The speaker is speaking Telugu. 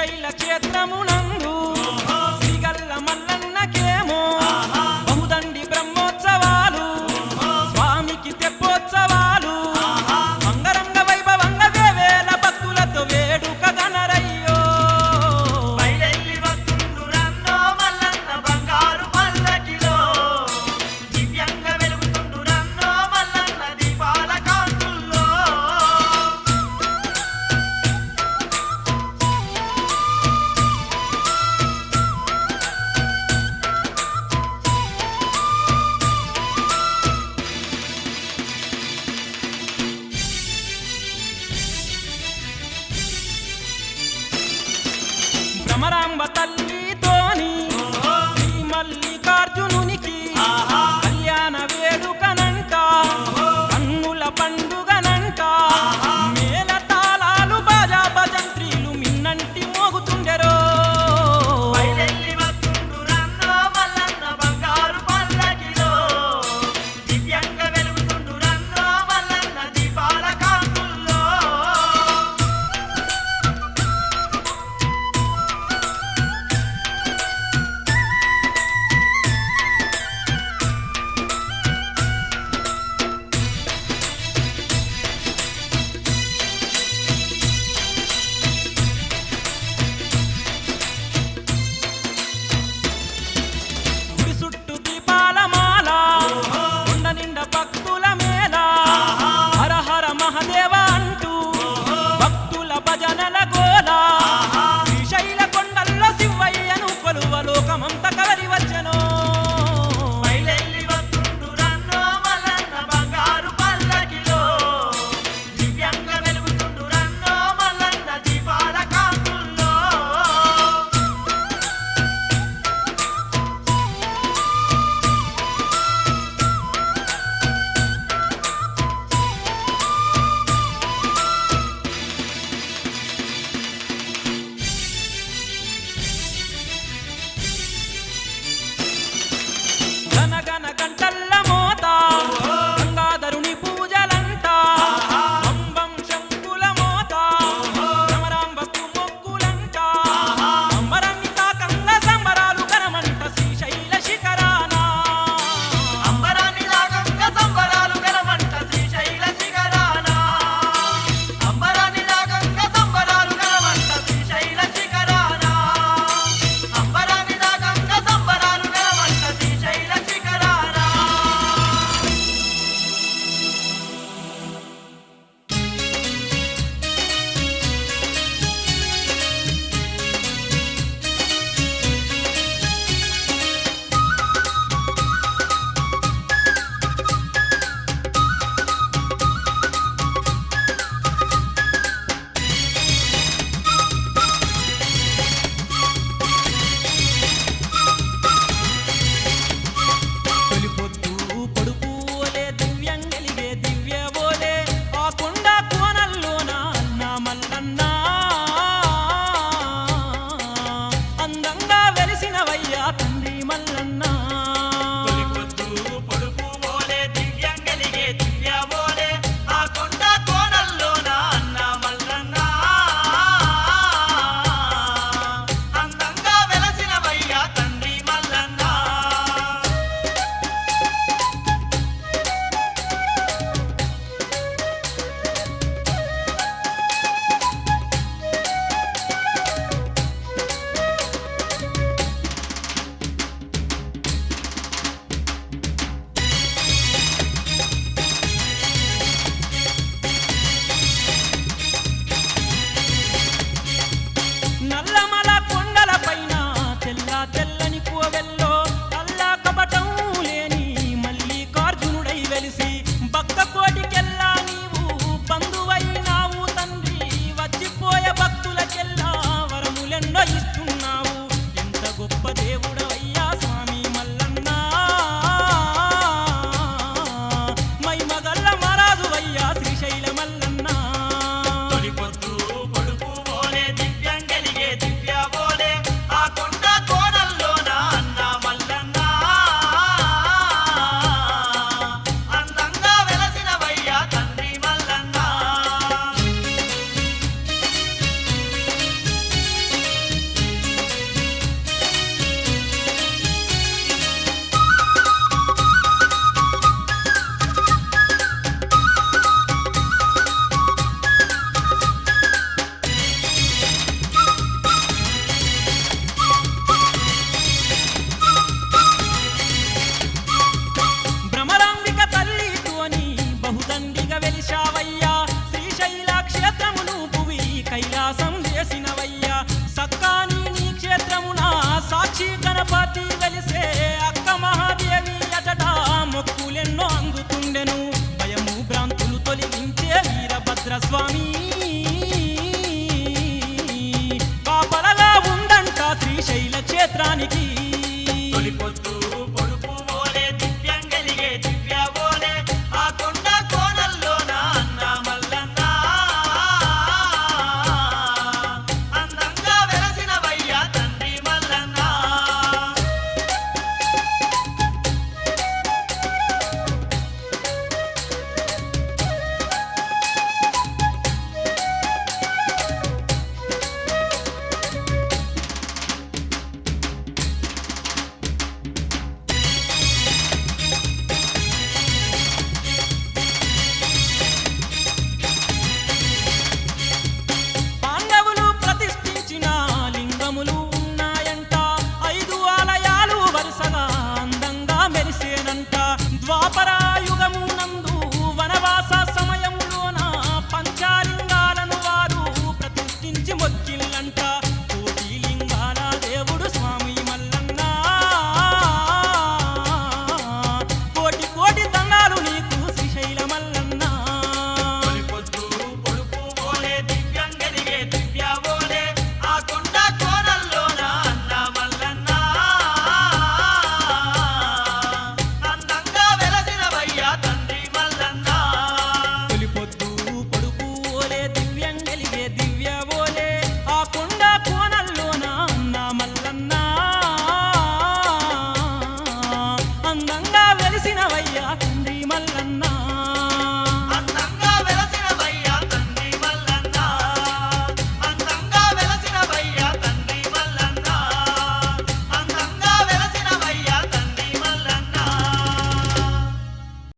శ్రీశైల క్షేత్రమునందు శ్రీగల్ల మల్లన్నకేమో బహుదండి బ్రహ్మోత్సవాలు స్వామికి తెప్పోత్సవాలు అంగరంగ వైభవంగ వేవేల భక్తులతో వేడుక గనరయ్యో బయలెల్లి వస్తుండురన్నో మల్లన్న బంగారు పల్లకిలో దివ్యంగా వెలుగుతుండురన్నో మల్లన్న దీపాల కాంతుల్లో భ్రమరాంబ తల్లితోని శ్రీ మల్లికార్జునునికి కళ్యాణ వేడుకనంట కన్నుల పండుగనంట మేళ తాళాలు బాజా భజంత్రీలు మిన్నంటి మోగుతుండెరో బయలెల్లి వస్తుండురన్నో మల్లన్న బంగారు పల్లకిలో దివ్యంగా వెలుగుతుండురన్నో మల్లన్న దీపాల కాంతుల్లో కైలాసం చేసినవయ్యా సక్కాని నీ క్షేత్రమున సాక్షి గణపతి వెలిసే అక్క మహాదేవి అచట మొక్కులెన్నో అందుతుండెను భయము భ్రాంతులు తొలగించే వీరభద్ర స్వామి కాపలగా ఉందంట శ్రీశైల క్షేత్రానికి తొలి పొద్దు పొడుపు ఓలే దివ్యం గలిగే దివ్య ఓలే ఆ కొండ కోనల్లోన అన్న మల్లన్న అందంగా వెలసినవయ్యా తండ్రి మల్లన్న పాండవులు ప్రతిష్ఠించిన లింగములు ఉన్నాయంట 5 ఆలయాలు వరుసగా అందంగా మెరిసేనంట ద్వాపర